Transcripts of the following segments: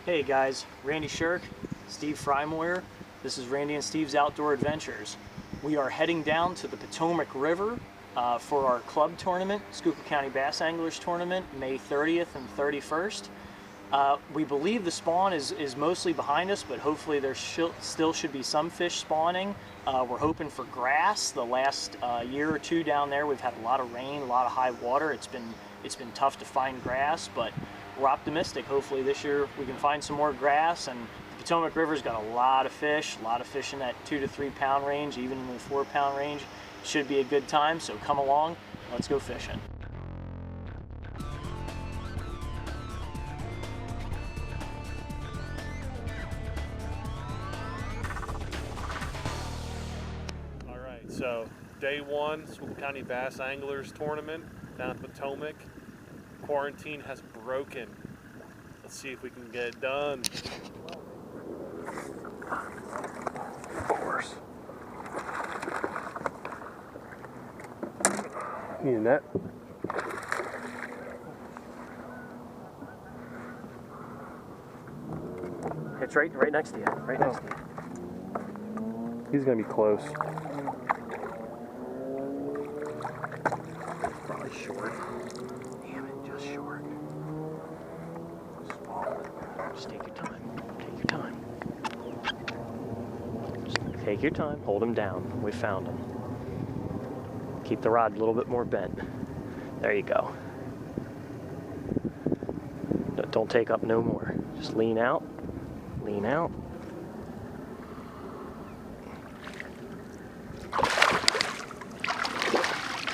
Hey guys, Randy Shirk, Steve Frymoyer. This is Randy and Steve's Outdoor Adventures. We are heading down to the Potomac River for our club tournament, Schuylkill County Bass Anglers Tournament, May 30th and 31st. We believe the spawn is mostly behind us, but hopefully there still should be some fish spawning. We're hoping for grass. The last year or two down there, we've had a lot of rain, a lot of high water. It's been tough to find grass, but we're optimistic. Hopefully this year we can find some more grass, and the Potomac River's got a lot of fish in that 2 to 3 pound range, even in the 4 pound range. Should be a good time, so come along, let's go fishing. All right, so day one, Schuylkill County Bass Anglers Tournament down at Potomac. Quarantine has broken. Let's see if we can get it done. Of course. Need a net? It's right next to you, right next to you. He's gonna be close. Probably short. Damn it, just short. Just take your time. Take your time. Just take your time. Hold him down. We found him. Keep the rod a little bit more bent. There you go. Don't take up no more. Just lean out. Lean out.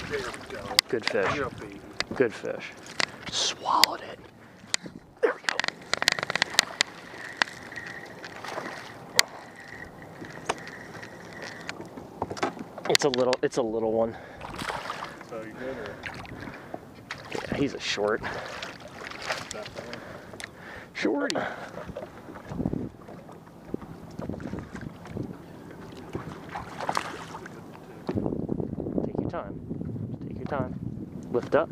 There we go. Good fish. Yeah, baby. Good fish. Swallowed it. There we go. It's a little one. So you good or? Yeah, he's a short. Shorty. Take your time. Just take your time. Lift up.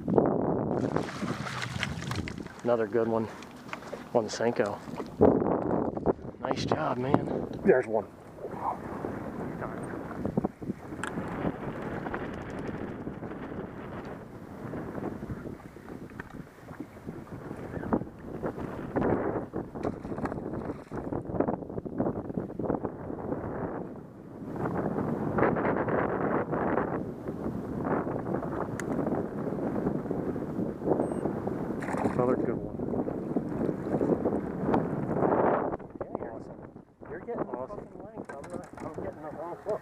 Another good one on the Senko. Nice job, man. There's one. Another good one. Yeah, awesome. You're getting awesome. Fucking length. I'm getting the wrong one.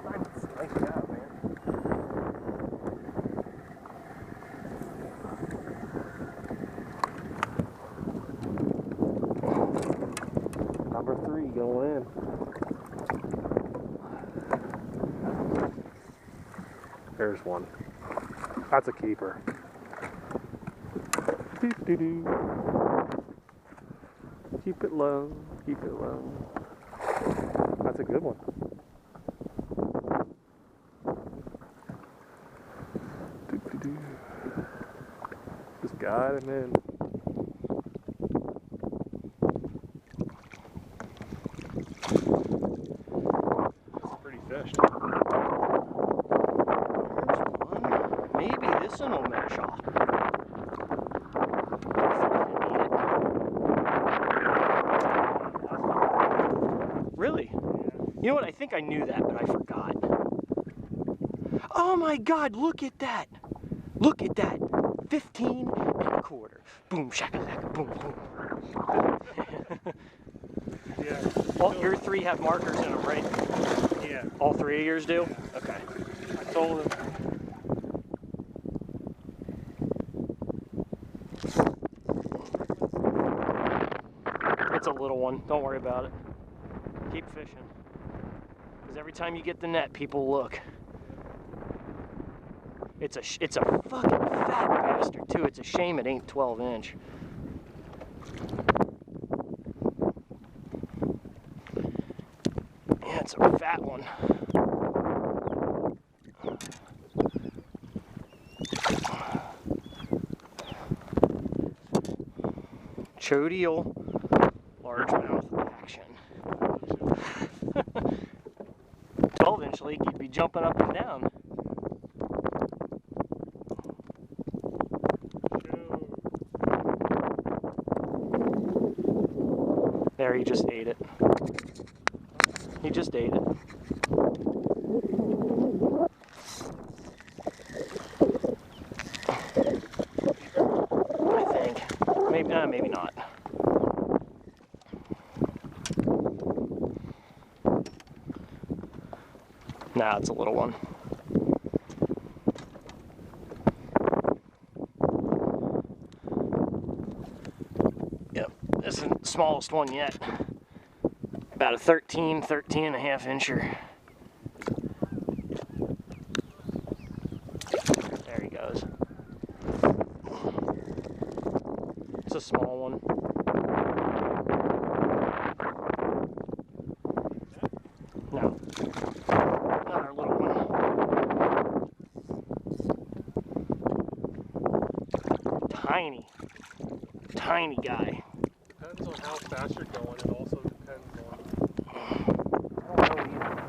Nice job, man. Number 3 going in. There's one. That's a keeper. Doo-doo-doo. Keep it low. Keep it low. That's a good one. Doo-doo-doo. Just got him in. That's a pretty fish. Maybe this one will mash off. Really? Yeah. You know what? I think I knew that, but I forgot. Oh my God, look at that. Look at that. 15 1/4. Boom, shakalaka, boom, boom. Yeah. All your 3 have markers in them, right? Yeah. All 3 of yours do? Yeah. Okay. I told him. It's a little one. Don't worry about it. Keep fishing. Because every time you get the net, people look. It's a fucking fat bastard too. It's a shame it ain't 12 inch. Yeah, it's a fat one. Chodial largemouth action. 12-inch lake, you'd be jumping up and down. There, he just ate it. He just ate it. I think. Maybe not. Nah, it's a little one. Yep, this is the smallest one yet. About a 13 and a half incher. There he goes. It's a small one. No. Another little one. Tiny. Tiny guy. Depends on how fast you're going. It also depends on. I don't know either.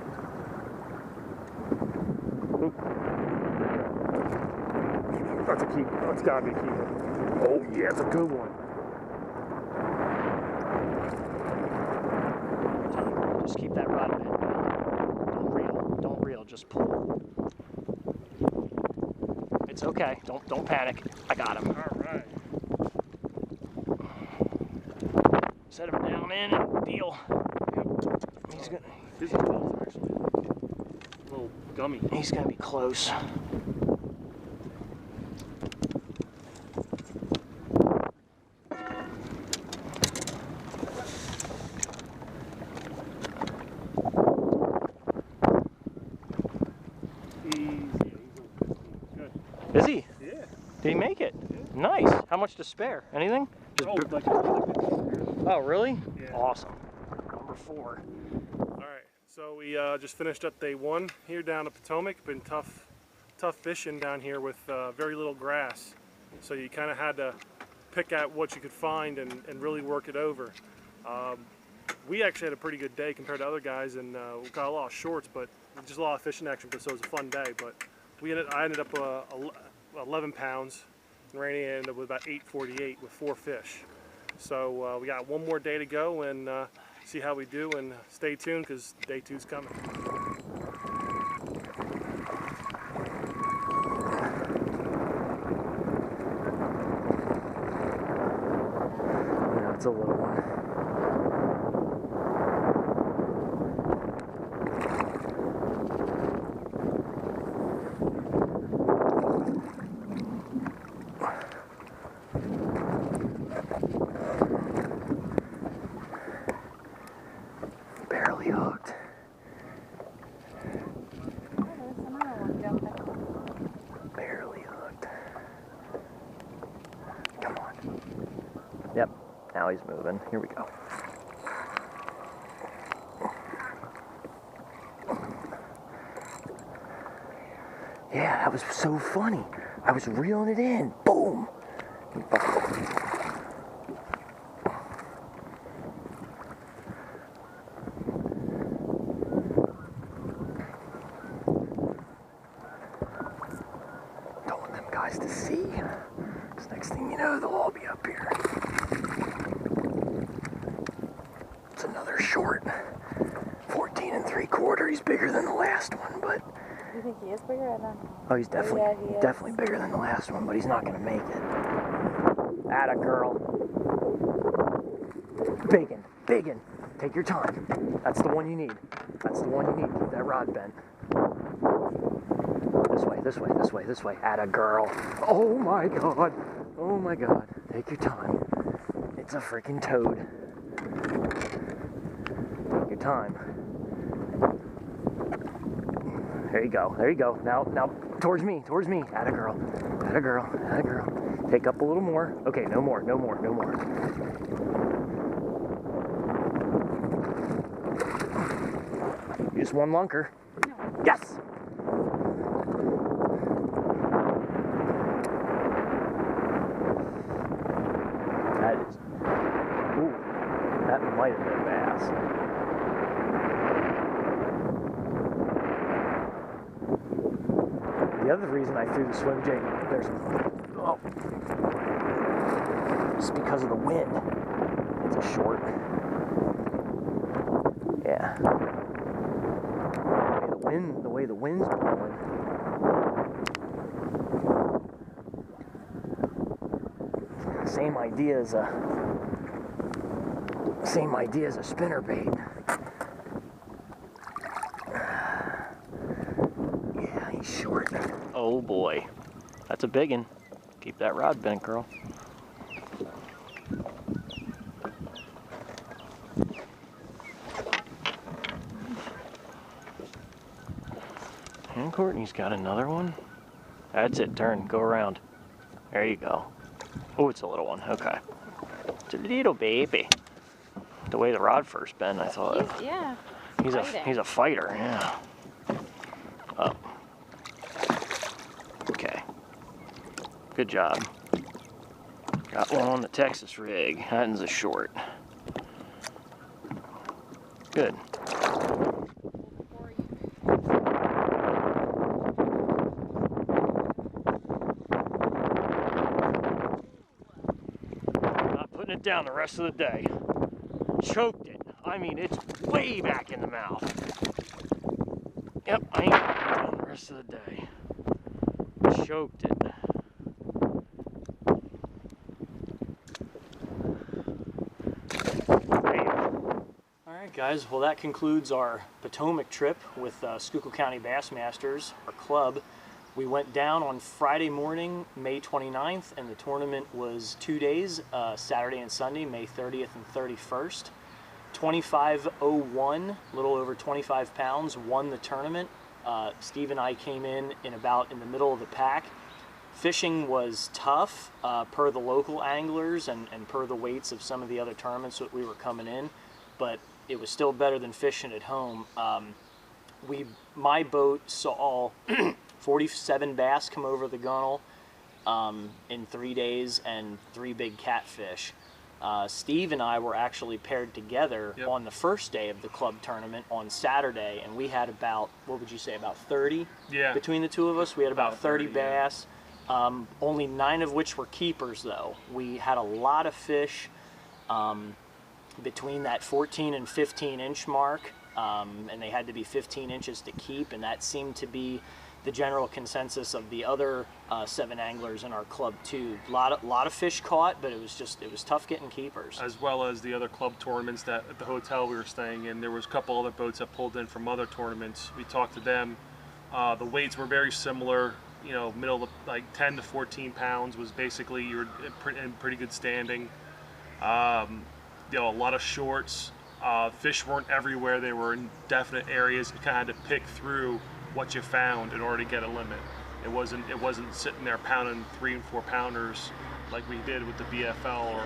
That's a keep. That's gotta be a keeper. Oh yeah, it's a good one. Just keep that rod bent. Don't reel, just pull. It's okay. Don't panic. I got him. All right. Set him down in and deal. He's gonna. These are balls actually. A little gummy. He's gonna be close. Is he? Yeah. Did he make it? Yeah. Nice. How much to spare? Anything? Just oh, really? Yeah. Awesome. Number 4. All right. So we just finished up day 1 here down at Potomac. Been tough fishing down here with very little grass. So you kind of had to pick out what you could find and really work it over. We actually had a pretty good day compared to other guys, and we got a lot of shorts, but just a lot of fishing action. So it was a fun day. But I ended up 11 pounds, and Randy ended up with about 848 with 4 fish. So we got one more day to go and see how we do, and stay tuned because day 2's coming. Yeah, it's a little one. Barely hooked. Barely hooked. Come on. Yep, now he's moving. Here we go. Yeah, that was so funny. I was reeling it in. Boom. Don't want them guys to see. Because next thing you know, they'll all be up here. It's another short. 14 3/4. He's bigger than the last one, but. You think he is bigger or not? Oh, he's definitely, Yeah, he is. definitely bigger than the last one, but he's not gonna make it. Atta girl. Biggin, biggin. Take your time. That's the one you need. That's the one you need. Keep that rod bent. This way, this way, this way, this way. Atta girl. Oh my god. Oh my god. Take your time. It's a freaking toad. Take your time. There you go. There you go. Now, towards me. Towards me. Atta girl. Atta girl. Atta girl. Take up a little more. Okay, no more. No more. No more. Just one lunker. Yes. That is. Ooh. That That might have been bass. The other reason I threw the swim jig, it's because of the wind. It's a short. Yeah. The way the wind's blowing. Same idea as a spinnerbait. Yeah, he's short. Oh boy, that's a big one. Keep that rod bent, girl. And Courtney's got another one. That's it, turn, go around. There you go. Oh, it's a little one, okay. It's a little baby. The way the rod first bent, I thought. Yeah. He's a fighter, yeah. Up. Okay. Good job. Got one on the Texas rig. That one's a short. Good. It down the rest of the day. Choked it. I mean, it's way back in the mouth. Yep, I ain't putting it down the rest of the day. Choked it. Alright guys, well that concludes our Potomac trip with Schuylkill County Bassmasters, our club. We went down on Friday morning, May 29th, and the tournament was 2 days, Saturday and Sunday, May 30th and 31st. 25:01, a little over 25 pounds, won the tournament. Steve and I came in about in the middle of the pack. Fishing was tough per the local anglers and per the weights of some of the other tournaments that we were coming in, but it was still better than fishing at home. My boat saw 47 bass come over the gunnel in 3 days and 3 big catfish. Steve and I were actually paired together on the first day of the club tournament on Saturday, and we had about, what would you say, about 30 between the two of us? We had about 30 bass, only 9 of which were keepers though. We had a lot of fish between that 14 and 15 inch mark, and they had to be 15 inches to keep, and that seemed to be the general consensus of the other 7 anglers in our club too. A lot of fish caught, but it was tough getting keepers. As well as the other club tournaments that at the hotel we were staying in, there was a couple other boats that pulled in from other tournaments. We talked to them. The weights were very similar. You know, middle of like 10 to 14 pounds was basically you're in pretty good standing. You know, a lot of shorts. Fish weren't everywhere. They were in definite areas. You kind of had to pick through what you found in order to get a limit. It wasn't sitting there pounding 3 and 4 pounders like we did with the BFL or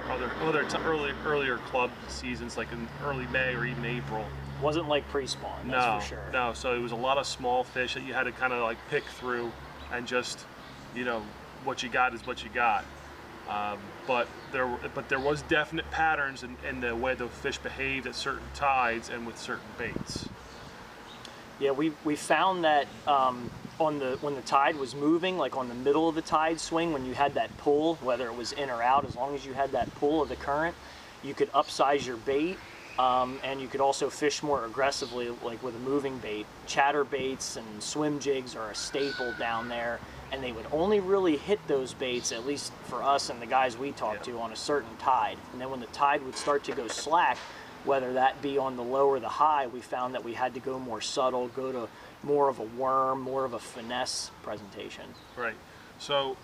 earlier club seasons, like in early May or even April. Wasn't like pre-spawn, that's for sure. No, so it was a lot of small fish that you had to kind of like pick through and just, you know, what you got is what you got. But there was definite patterns in the way the fish behaved at certain tides and with certain baits. Yeah, we found that when the tide was moving, like on the middle of the tide swing, when you had that pull, whether it was in or out, as long as you had that pull of the current, you could upsize your bait, and you could also fish more aggressively, like with a moving bait. Chatter baits and swim jigs are a staple down there, and they would only really hit those baits, at least for us and the guys we talked to, on a certain tide. And then when the tide would start to go slack, whether that be on the low or the high, we found that we had to go more subtle, go to more of a worm, more of a finesse presentation. Right. So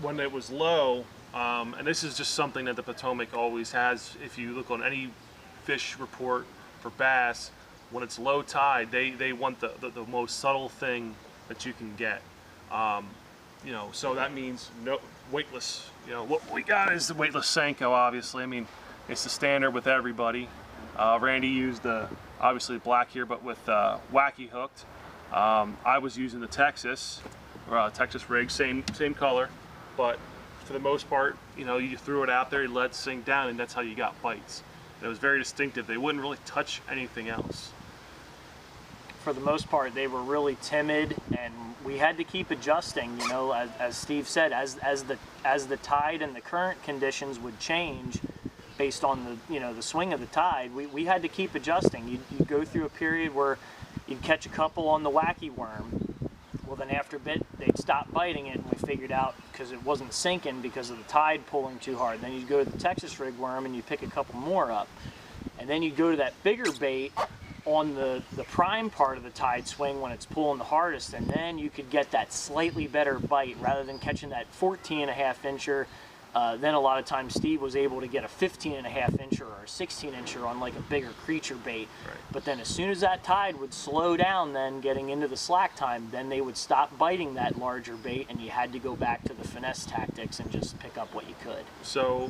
when it was low, and this is just something that the Potomac always has, if you look on any fish report for bass, when it's low tide, they want the most subtle thing that you can get. You know, so that means no weightless. You know, what we got is the weightless Senko, obviously. I mean, it's the standard with everybody. Randy used obviously black here, but with wacky hooked. I was using the Texas rig, same color, but for the most part, you know, you threw it out there, you let it sink down, and that's how you got bites. It was very distinctive. They wouldn't really touch anything else. For the most part, they were really timid, and we had to keep adjusting. You know, as Steve said, as the tide and the current conditions would change based on the swing of the tide, we had to keep adjusting. You'd go through a period where you'd catch a couple on the wacky worm. Well, then after a bit, they'd stop biting it, and we figured out because it wasn't sinking because of the tide pulling too hard. Then you'd go to the Texas rig worm, and you'd pick a couple more up. And then you'd go to that bigger bait on the prime part of the tide swing when it's pulling the hardest, and then you could get that slightly better bite rather than catching that 14.5 incher. Then a lot of times Steve was able to get a 15.5 incher or a 16 incher on like a bigger creature bait. Right. But then as soon as that tide would slow down, then getting into the slack time, then they would stop biting that larger bait, and you had to go back to the finesse tactics and just pick up what you could. So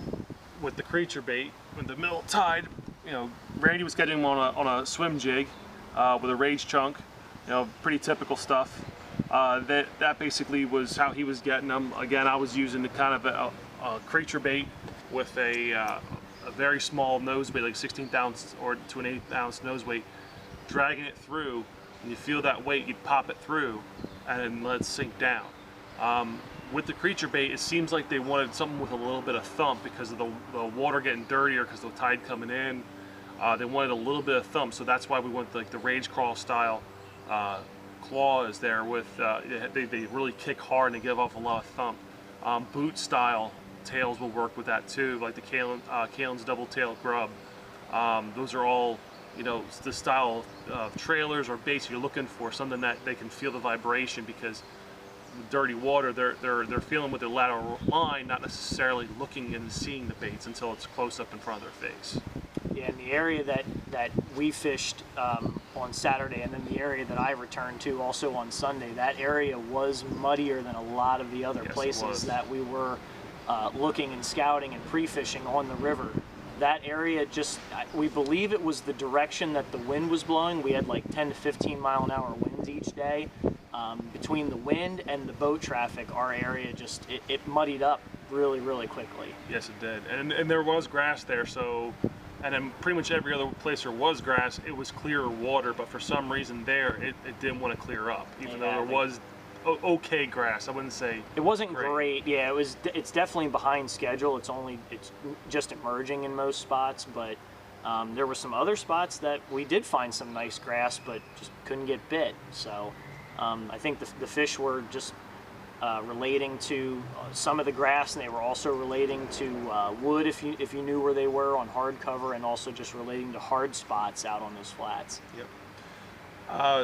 with the creature bait, with the middle tide, you know, Randy was getting them on a swim jig with a rage chunk, you know, pretty typical stuff. That basically was how he was getting them. Again, I was using the kind of a creature bait with a very small nose weight, like 16th ounce or to an 1/8 ounce nose weight, dragging it through, and you feel that weight, you pop it through and then let it sink down. With the creature bait, it seems like they wanted something with a little bit of thump because of the water getting dirtier because of the tide coming in. They wanted a little bit of thump, so that's why we went like the rage crawl style claws there with, they really kick hard and they give off a lot of thump. Boot style tails will work with that too, like the Kalin's double tail grub. Those are all, you know, the style of trailers or baits you're looking for, something that they can feel the vibration, because with dirty water, they're feeling with their lateral line, not necessarily looking and seeing the baits until it's close up in front of their face. Yeah, in the area that we fished on Saturday, and then the area that I returned to also on Sunday, that area was muddier than a lot of the other places that we were looking and scouting and pre-fishing on the river. That area just, we believe it was the direction that the wind was blowing. We had like 10 to 15 mile an hour winds each day. Between the wind and the boat traffic, our area just, it muddied up really, really quickly. Yes, it did. And there was grass there, so, and then pretty much every other place there was grass, it was clearer water, but for some reason there, it didn't want to clear up, even though there was okay grass. I wouldn't say it wasn't great. Yeah, it's definitely behind schedule. It's just emerging in most spots, but there were some other spots that we did find some nice grass, but just couldn't get bit. So I think the fish were just relating to some of the grass, and they were also relating to wood if you knew where they were on hard cover, and also just relating to hard spots out on those flats. Yep.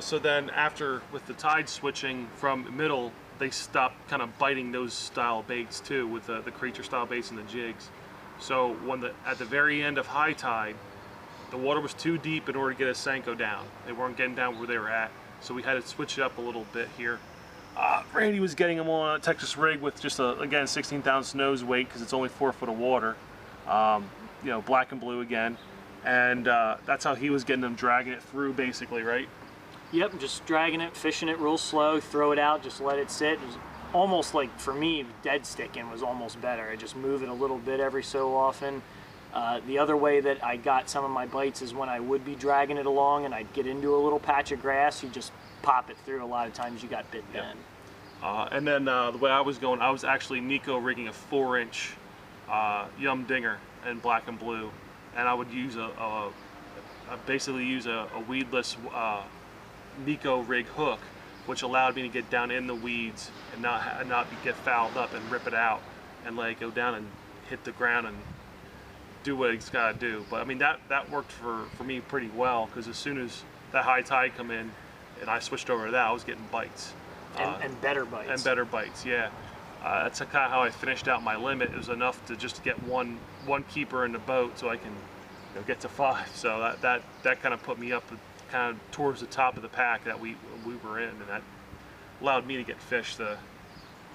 So then after, with the tide switching from middle, they stopped kind of biting those style baits too, with the creature style baits and the jigs. So when at the very end of high tide, the water was too deep in order to get a Senko down. They weren't getting down where they were at, so we had to switch it up a little bit here. Randy was getting them on a Texas rig with just again 16th ounce nose weight, because it's only 4 foot of water. You know, black and blue again, and that's how he was getting them, dragging it through basically, right? Yep, just dragging it, fishing it real slow, throw it out, just let it sit. It was almost like, for me, dead sticking was almost better. I just move it a little bit every so often. The other way that I got some of my bites is when I would be dragging it along and I'd get into a little patch of grass, you just pop it through. A lot of times you got bit then. And then the way I was going, I was actually Nico rigging a 4-inch Yum Dinger in black and blue, and I would use basically use a weedless Nico rig hook, which allowed me to get down in the weeds and not get fouled up and rip it out and let it go down and hit the ground and do what it's got to do. But I mean, that worked for me pretty well, because as soon as that high tide come in and I switched over to that, I was getting bites. And better bites. And better bites, yeah. That's kind of how I finished out my limit. It was enough to just get one keeper in the boat so I can, you know, get to 5. So that kind of put me up kind of towards the top of the pack that we were in, and that allowed me to get fish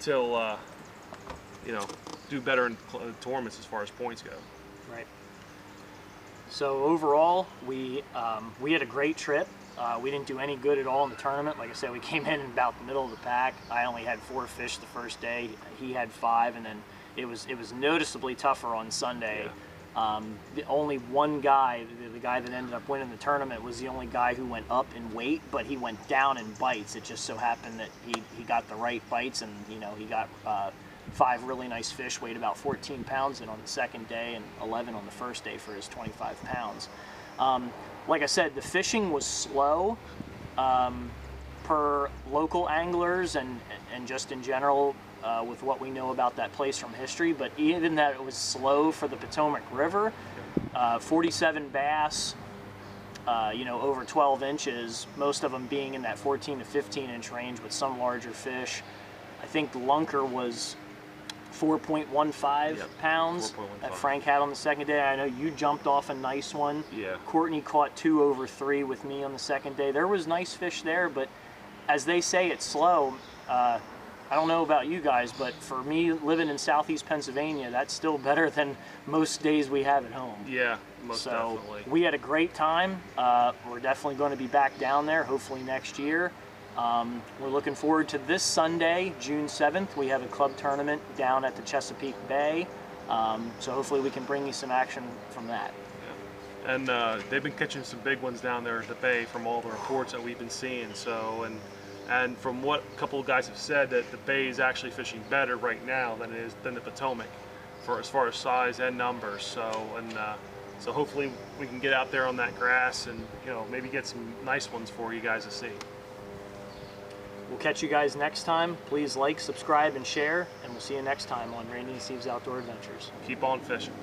till you know, do better in tournaments as far as points go. Right. So overall, we had a great trip. We didn't do any good at all in the tournament. Like I said, we came in about the middle of the pack. I only had 4 fish the first day. He had 5, and then it was noticeably tougher on Sunday. The only one guy, the guy that ended up winning the tournament, was the only guy who went up in weight, but he went down in bites. It just so happened that he got the right bites, and he got 5 really nice fish, weighed about 14 pounds in on the second day and 11 on the first day for his 25 pounds. Like I said, the fishing was slow per local anglers and just in general with what we know about that place from history, but even that it was slow for the Potomac River, 47 bass, over 12 inches, most of them being in that 14 to 15 inch range with some larger fish. I think the lunker was 4.15 pounds 4.15. that Frank had on the second day. I know you jumped off a nice one. Yeah. Courtney caught 2 over 3 with me on the second day. There was nice fish there, but as they say, it's slow. I don't know about you guys, but for me, living in southeast Pennsylvania, that's still better than most days we have at home. Yeah, most So definitely. we had a great time. We're definitely going to be back down there, hopefully next year. We're looking forward to this Sunday, June 7th. We have a club tournament down at the Chesapeake Bay. So hopefully we can bring you some action from that. Yeah. And they've been catching some big ones down there at the bay from all the reports that we've been seeing. So, and from what a couple of guys have said, that the bay is actually fishing better right now than the Potomac, as far as size and numbers. So hopefully we can get out there on that grass and maybe get some nice ones for you guys to see. We'll catch you guys next time. Please like, subscribe, and share, and we'll see you next time on Randy and Steve's Outdoor Adventures. Keep on fishing.